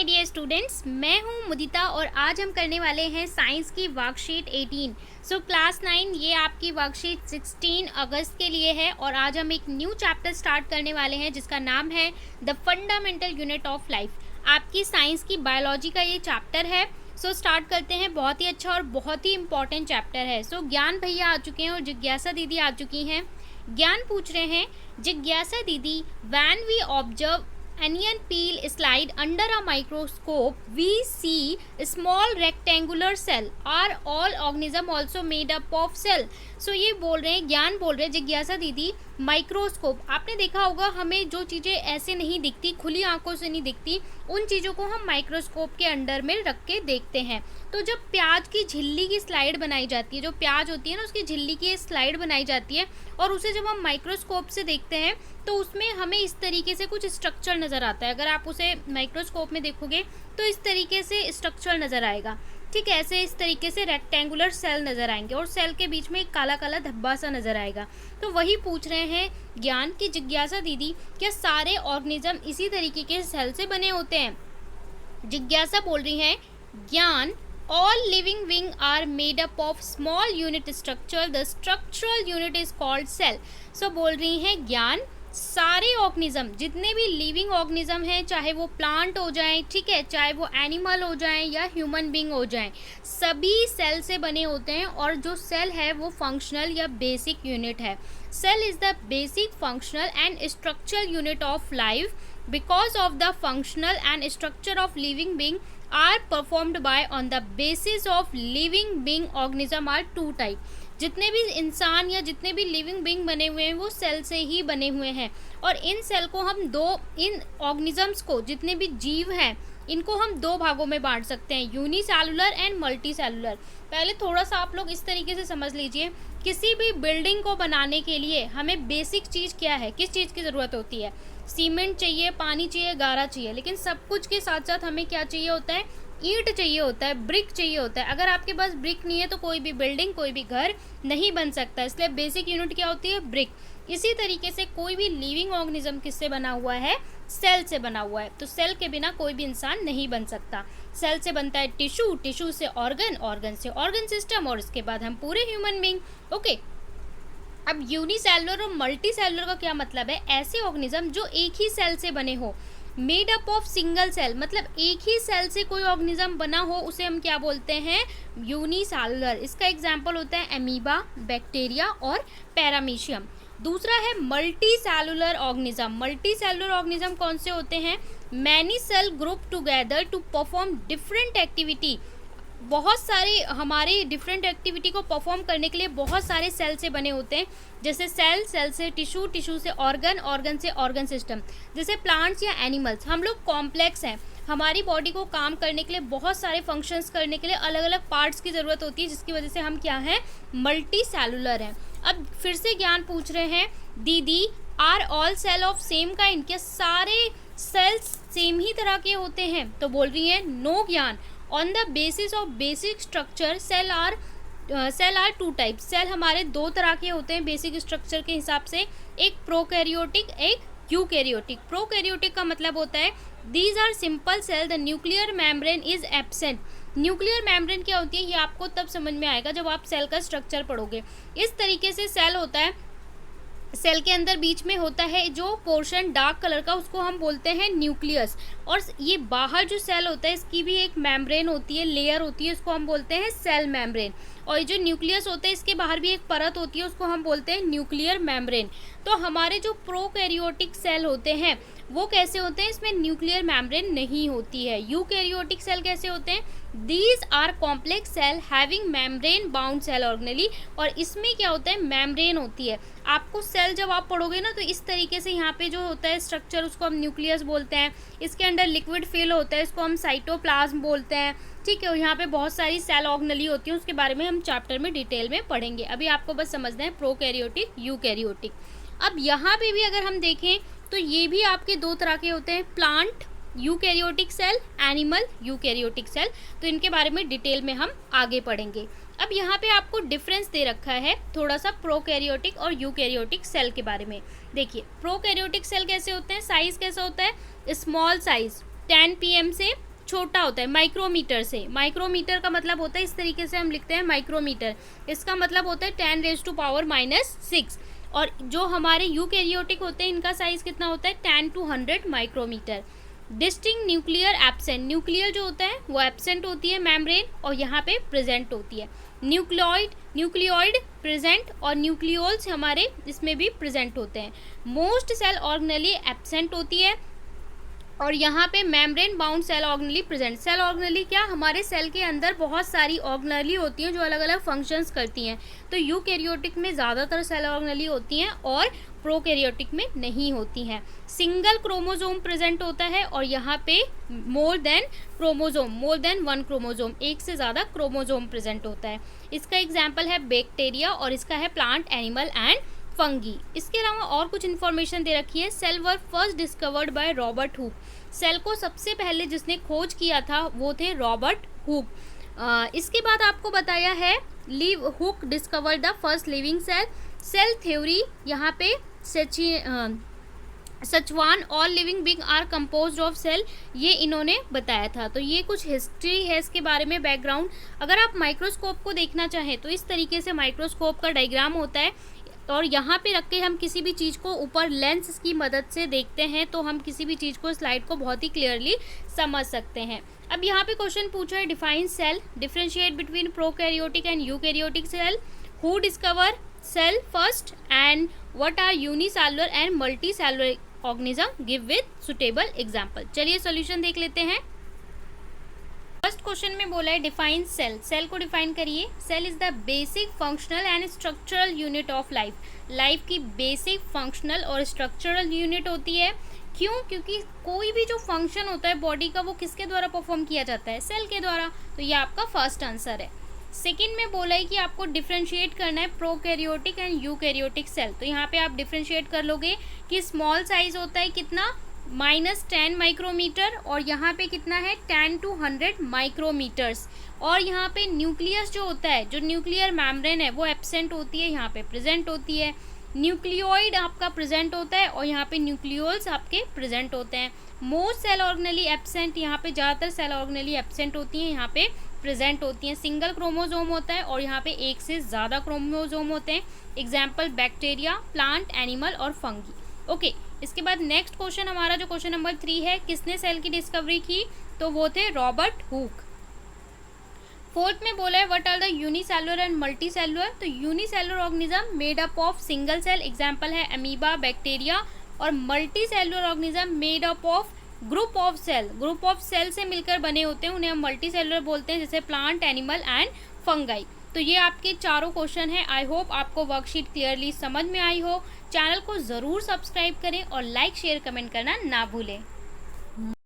Dear students, मैं हूं मुदिता और आज हम करने वाले हैं साइंस की वर्कशीट 18। क्लास 9 ये आपकी वर्कशीट 16 अगस्त के लिए है और आज हम एक न्यू चैप्टर स्टार्ट करने वाले हैं जिसका नाम है the fundamental unit of life. आपकी साइंस की बायोलॉजी का ये चैप्टर है। स्टार्ट करते हैं। बहुत ही अच्छा और बहुत ही इंपॉर्टेंट चैप्टर है। ज्ञान भैया आ चुके हैं और जिज्ञासा दीदी आ चुकी हैं। ज्ञान पूछ रहे हैं, जिज्ञासा दीदी, when we observe onion peel slide under a microscope we see a small rectangular cell. Are all organism also made up of cell? ये बोल रहे हैं, ज्ञान बोल रहे हैं, जिज्ञासा दीदी, माइक्रोस्कोप आपने देखा होगा, हमें जो चीज़ें ऐसे नहीं दिखती, खुली आंखों से नहीं दिखती, उन चीज़ों को हम माइक्रोस्कोप के अंडर में रख के देखते हैं। तो जब प्याज की झिल्ली की स्लाइड बनाई जाती है, जो प्याज होती है ना, उसकी झिल्ली की स्लाइड बनाई जाती है और उसे जब हम माइक्रोस्कोप से देखते हैं तो उसमें हमें इस तरीके से कुछ स्ट्रक्चर नज़र आता है। अगर आप उसे माइक्रोस्कोप में देखोगे तो इस तरीके से स्ट्रक्चर नज़र आएगा। ठीक है, ऐसे इस तरीके से रेक्टेंगुलर सेल नज़र आएंगे और सेल के बीच में एक काला काला धब्बा सा नज़र आएगा। तो वही पूछ रहे हैं ज्ञान की, जिज्ञासा दीदी, क्या सारे ऑर्गेनिज्म इसी तरीके के सेल से बने होते हैं? जिज्ञासा बोल रही है, ज्ञान, all living beings are made up of small unit structure, the structural unit is called cell। बोल रही हैं ज्ञान, सारे ऑर्गेनिज्म, जितने भी लिविंग ऑर्गेनिज्म हैं, चाहे वो प्लांट हो जाएं, ठीक है, चाहे वो एनिमल हो जाएं या ह्यूमन बीइंग हो जाएं, सभी सेल से बने होते हैं। और जो सेल है वो फंक्शनल या बेसिक यूनिट है। Cell is the basic functional and structural unit of life because of the functional and structure of living being are performed by on the basis of living being organism are two type। जितने भी इंसान या जितने भी living being बने हुए हैं वो सेल से ही बने हुए हैं और इन सेल को हम इन ऑर्गेनिजम्स को, जितने भी जीव हैं, इनको हम दो भागों में बांट सकते हैं, यूनिसेलुलर एंड मल्टी सेलुलर। पहले थोड़ा सा आप लोग इस तरीके से समझ लीजिए, किसी भी बिल्डिंग को बनाने के लिए हमें बेसिक चीज़ क्या है, किस चीज़ की ज़रूरत होती है? सीमेंट चाहिए, पानी चाहिए, गारा चाहिए, लेकिन सब कुछ के साथ साथ हमें क्या चाहिए होता है? ईंट चाहिए होता है, ब्रिक चाहिए होता है। अगर आपके पास ब्रिक नहीं है तो कोई भी बिल्डिंग, कोई भी घर नहीं बन सकता। इसलिए बेसिक यूनिट क्या होती है? ब्रिक। इसी तरीके से कोई भी लिविंग ऑर्गेनिज्म किससे बना हुआ है? सेल से बना हुआ है। तो सेल के बिना कोई भी इंसान नहीं बन सकता। सेल से बनता है टिश्यू, टिश्यू से ऑर्गन, ऑर्गन से ऑर्गन सिस्टम और इसके बाद हम पूरे ह्यूमन बीइंग। ओके, अब यूनिसेलुलर और मल्टी सेलुलर का क्या मतलब है? ऐसे ऑर्गेनिज्म जो एक ही सेल से बने हो, made up of single cell, मतलब एक ही सेल से कोई ऑर्गेनिज्म बना हो, उसे हम क्या बोलते हैं? यूनिसेलुलर। इसका एग्जांपल होता है एमीबा, बैक्टीरिया और पैरामीशियम। दूसरा है multi cellular organism. Multi cellular organism कौन से होते हैं? Many cell group together to perform different activity. बहुत सारे हमारे डिफरेंट एक्टिविटी को परफॉर्म करने के लिए बहुत सारे सेल से बने होते हैं। जैसे सेल, सेल से टिश्यू, टिश्यू से ऑर्गन, ऑर्गन से ऑर्गन सिस्टम। जैसे प्लांट्स या एनिमल्स, हम लोग कॉम्प्लेक्स हैं। हमारी बॉडी को काम करने के लिए, बहुत सारे फंक्शंस करने के लिए अलग अलग पार्ट्स की ज़रूरत होती है, जिसकी वजह से हम क्या हैं? मल्टी सेलुलर हैं। अब फिर से ज्ञान पूछ रहे हैं, दीदी, are all cell of same kind? क्या सारे सेल्स सेम ही तरह के होते हैं? तो बोल रही हैं, no Gyan, on the basis of basic structure cell are two type. Cell हमारे दो तरह के होते हैं बेसिक स्ट्रक्चर के हिसाब से, एक प्रोकैरियोटिक, एक यूकैरियोटिक। प्रोकैरियोटिक का मतलब होता है these are simple cell, the nuclear membrane is absent. Nuclear membrane क्या होती है ये आपको तब समझ में आएगा जब आप सेल का स्ट्रक्चर पढ़ोगे। इस तरीके से सेल होता है, सेल के अंदर बीच में होता है जो पोर्शन डार्क कलर का, उसको हम बोलते हैं न्यूक्लियस। और ये बाहर जो सेल होता है इसकी भी एक मेम्ब्रेन होती है, लेयर होती है, उसको हम बोलते हैं सेल मेम्ब्रेन। और ये जो न्यूक्लियस होता है इसके बाहर भी एक परत होती है, उसको हम बोलते हैं न्यूक्लियर मेम्ब्रेन। तो हमारे जो प्रोकैरियोटिक सेल होते हैं वो कैसे होते हैं? इसमें न्यूक्लियर मेम्ब्रेन नहीं होती है। यूकैरियोटिक सेल कैसे होते हैं? These are complex cell having membrane bound cell organelle. और इसमें क्या होता है? मेम्ब्रेन होती है। आपको सेल जब आप पढ़ोगे ना तो इस तरीके से यहाँ पे जो होता है स्ट्रक्चर, उसको हम न्यूक्लियस बोलते हैं। इसके अंदर लिक्विड फिल होता है, इसको हम साइटोप्लाज्म बोलते हैं। ठीक है, और यहाँ पे बहुत सारी सेल ऑर्गेनेली होती है, उसके बारे में हम चैप्टर में डिटेल में पढ़ेंगे। अभी आपको बस समझना है प्रोकैरियोटिक, यूकैरियोटिक। अब यहाँ पे भी अगर हम देखें तो ये भी आपके दो तरह के होते हैं, plant eukaryotic cell, animal eukaryotic cell. तो इनके बारे में डिटेल में हम आगे पढ़ेंगे। अब यहाँ पे आपको डिफरेंस दे रखा है थोड़ा सा प्रोकैरियोटिक और यूकैरियोटिक सेल के बारे में। देखिए प्रोकैरियोटिक सेल कैसे होते हैं, साइज कैसा होता है? स्मॉल साइज 10 pm से छोटा होता है माइक्रोमीटर से। माइक्रोमीटर का मतलब होता है, इस तरीके से हम लिखते हैं माइक्रोमीटर, इसका मतलब होता है 10⁻⁻�6। और जो हमारे यूकैरियोटिक होते हैं इनका साइज कितना होता है 10 to 100 micrometre. Distinct nuclear absent, nuclear जो होता है वो एब्सेंट होती है मेम्ब्रेन और यहाँ पे प्रेजेंट होती है। न्यूक्लियोइड प्रेजेंट और न्यूक्लियोल्स हमारे इसमें भी प्रेजेंट होते हैं। मोस्ट सेल ऑर्गेनेली एब्सेंट होती है और यहाँ पे membrane bound cell organelle present. Cell organelle क्या, हमारे सेल के अंदर बहुत सारी ऑर्गेनेली होती हैं जो अलग अलग फंक्शंस करती हैं। तो यूकैरियोटिक में ज़्यादातर सेल ऑर्गेनेली होती हैं और प्रोकैरियोटिक में नहीं होती हैं। सिंगल क्रोमोजोम प्रेजेंट होता है और यहाँ पे मोर देन वन क्रोमोजोम, एक से ज़्यादा क्रोमोजोम प्रेजेंट होता है। इसका एग्जाम्पल है बैक्टीरिया और इसका है प्लांट, एनिमल एंड फंगी। इसके अलावा और कुछ इन्फॉर्मेशन दे रखी है। Cell were first discovered by Robert Hooke, cell को सबसे पहले जिसने खोज किया था वो थे रॉबर्ट हुक। इसके बाद आपको बताया है Hooke discovered the first living cell theory. यहाँ पे Schwann all living being are composed of cell, ये इन्होंने बताया था। तो ये कुछ हिस्ट्री है इसके बारे में, बैकग्राउंड। अगर आप माइक्रोस्कोप को देखना चाहें तो इस तरीके से माइक्रोस्कोप का डायग्राम होता है और यहाँ पे रख के हम किसी भी चीज़ को ऊपर लेंस की मदद से देखते हैं तो हम किसी भी चीज़ को, स्लाइड को बहुत ही क्लियरली समझ सकते हैं। अब यहाँ पे क्वेश्चन पूछा है define cell, differentiate between prokaryotic and eukaryotic cell, who discover cell first and what are unicellular and multicellular organism, give with suitable example. चलिए सॉल्यूशन देख लेते हैं। फर्स्ट क्वेश्चन में बोला है डिफाइन सेल, सेल को डिफाइन करिए। Cell is the basic functional and structural unit of life, life की बेसिक फंक्शनल और स्ट्रक्चरल यूनिट होती है। क्यों? क्योंकि कोई भी जो फंक्शन होता है बॉडी का वो किसके द्वारा परफॉर्म किया जाता है, सेल के द्वारा। तो ये आपका फर्स्ट आंसर है। सेकेंड में बोला है कि आपको डिफ्रेंशिएट करना है प्रोकैरियोटिक एंड यूकैरियोटिक सेल। तो यहाँ पे आप डिफ्रेंशिएट कर लोगे कि स्मॉल साइज होता है कितना, -10 माइक्रोमीटर और यहाँ पे कितना है 10 to 100 माइक्रोमीटर्स। और यहाँ पे न्यूक्लियस जो होता है, जो न्यूक्लियर मेम्ब्रेन है वो एब्सेंट होती है, यहाँ पे प्रेजेंट होती है। न्यूक्लियोइड आपका प्रेजेंट होता है और यहाँ पे न्यूक्लियोल्स आपके प्रेजेंट होते हैं। मोस्ट सेल ऑर्गेनेली एब्सेंट, यहाँ पे ज़्यादातर सेल ऑर्गेनेली एब्सेंट होती हैं, यहाँ पे प्रेजेंट होती हैं। सिंगल क्रोमोजोम होता है और यहाँ पे एक से ज़्यादा क्रोमोजोम होते हैं। एग्जाम्पल बैक्टीरिया, प्लांट, एनिमल और फंगी। ओके, इसके बाद नेक्स्ट क्वेश्चन हमारा जो क्वेश्चन नंबर 3 है, किसने सेल की डिस्कवरी की, तो वो थे रॉबर्ट हुक। फोर्थ में बोला है what are the unicellular and multicellular. तो unicellular organism made up of single cell, example है अमीबा, बैक्टीरिया। और multicellular organism made up of group of cell, group of cell से मिलकर बने होते हैं, उन्हें हम मल्टीसेलुलर बोलते हैं, जैसे प्लांट, एनिमल एंड फंगाई। तो ये आपके चारों क्वेश्चन हैं। आई होप आपको वर्कशीट क्लियरली समझ में आई हो। चैनल को ज़रूर सब्सक्राइब करें और लाइक, शेयर, कमेंट करना ना भूलें।